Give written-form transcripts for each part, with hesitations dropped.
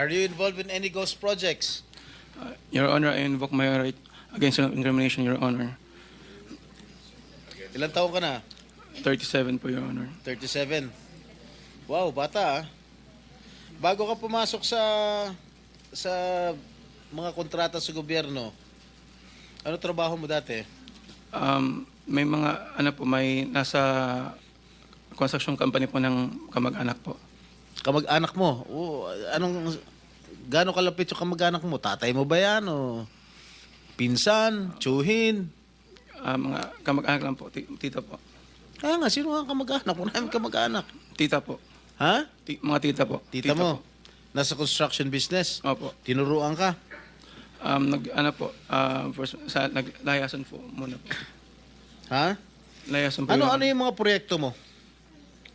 Are you involved in any ghost projects? Your Honor, I invoke my right against self-incrimination, Your Honor. Ilang taon ka na? 37 po, Your Honor. 37. Wow, bata ah. Bago ka pumasok sa mga kontrata sa gobyerno, ano trabaho mo dati? May mga, may nasa construction company po ng kamag-anak po. Kamag-anak mo? Gaano kalapit yung kamag-anak mo? Tatay mo ba yan? O pinsan? Tsuhin? Mga kamag-anak lang po, tita po. Kaya nga, sino ang kamag-anak? Maraming kamag-anak. Tita po. Ha? Mga tita po. Tita mo? Po. Nasa construction business? Opo. Tinuruan ka? Naglayasan po muna po. Ha? Layasan po. Ano Your Honor. yung mga proyekto mo?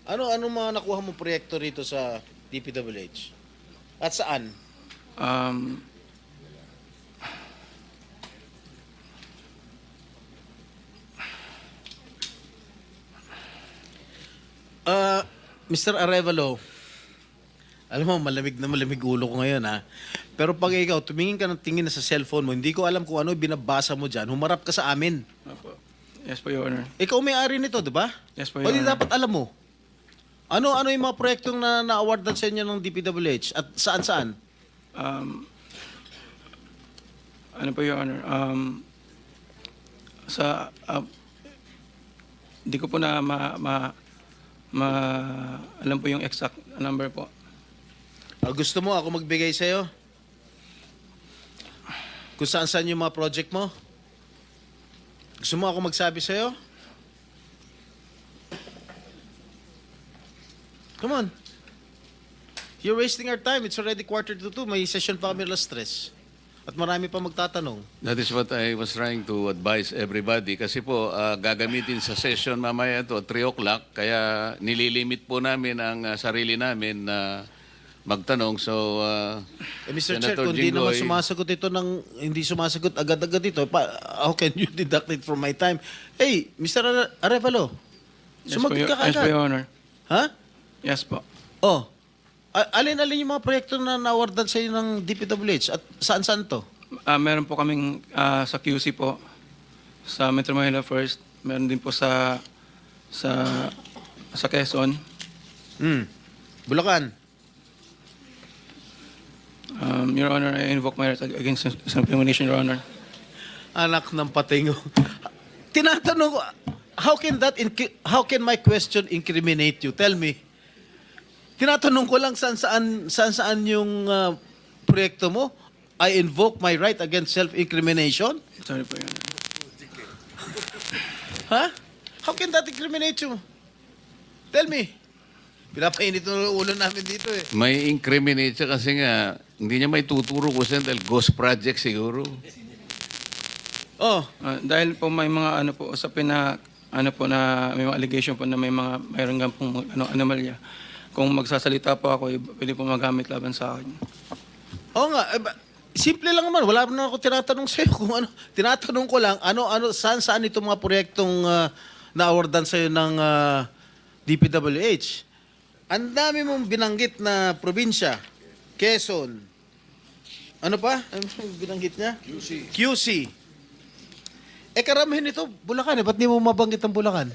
Ano mga nakuha mo proyekto rito sa DPWH? At saan? Mr. Arevalo, alam mo, malamig na malamig ulo ko ngayon ha. Pero pag ikaw, tumingin ka ng tingin na sa cellphone mo, hindi ko alam kung ano binabasa mo dyan, humarap ka sa amin. Opo. Yes po, Your Honor. Ikaw may-ari nito, di ba? Yes po, O Your di Honor. dapat alam mo. Ano yung mga proyektong na-awardan sa inyo ng DPWH? At saan-saan? Ano po, Your Honor? Hindi ko po na alam po yung exact number po. Gusto mo ako magbigay sa'yo? Kung saan-saan yung mga project mo? Gusto mo ako magsabi sa'yo? Come on. You're wasting our time. It's already 1:45. May session pa kami alas 3. At marami pa magtatanong. That is what I was trying to advise everybody. Kasi po, gagamitin sa session mamaya ito, 3 o'clock. Kaya nililimit po namin ang sarili namin na magtanong. So, Mr. Chair, Senator kung di naman Jinggoy, sumasagot ito hindi sumasagot agad-agad ito, how can you deduct it from my time? Hey, Mr. Arevalo, Yes po, sumagot ka Yes po, agad. Your Honor. Ha? Yes po. Oh. Alin-alin yung mga proyekto na na-awardan sa inyo ng DPWH at saan-saan to? Meron po kaming sa QC po, sa Metro Manila First. Meron din po sa Quezon. Bulacan. Your Honor, I invoke my right against self-incrimination, Your Honor. Anak ng patingo. Tinatanong ko, how can my question incriminate you? Tell me. Tinatanong ko lang saan yung proyekto mo. I invoke my right against self-incrimination? Sorry po, Your Honor. Ha? How can that incriminate you? Tell me. Pinapainit ng ulo namin dito eh. may incriminate siya kasi nga, hindi niya may tuturo ko siya dahil ghost project siguro. Oh, Dahil po may mga usapin na na may mga allegation po na mayroon nga pong anomalya. Kung magsasalita po ako, pwede po magamit laban sa akin. oo nga. Simple lang naman. Wala na ako tinatanong sa'yo kung ano. Tinatanong ko lang, saan itong mga proyektong na-awardan sa'yo ng DPWH. Ang dami mong binanggit na probinsya. Quezon. Ano pa? Ano binanggit niya? QC. Karamihan ito, Bulacan. Ba't di mo mabanggit ang Bulacan?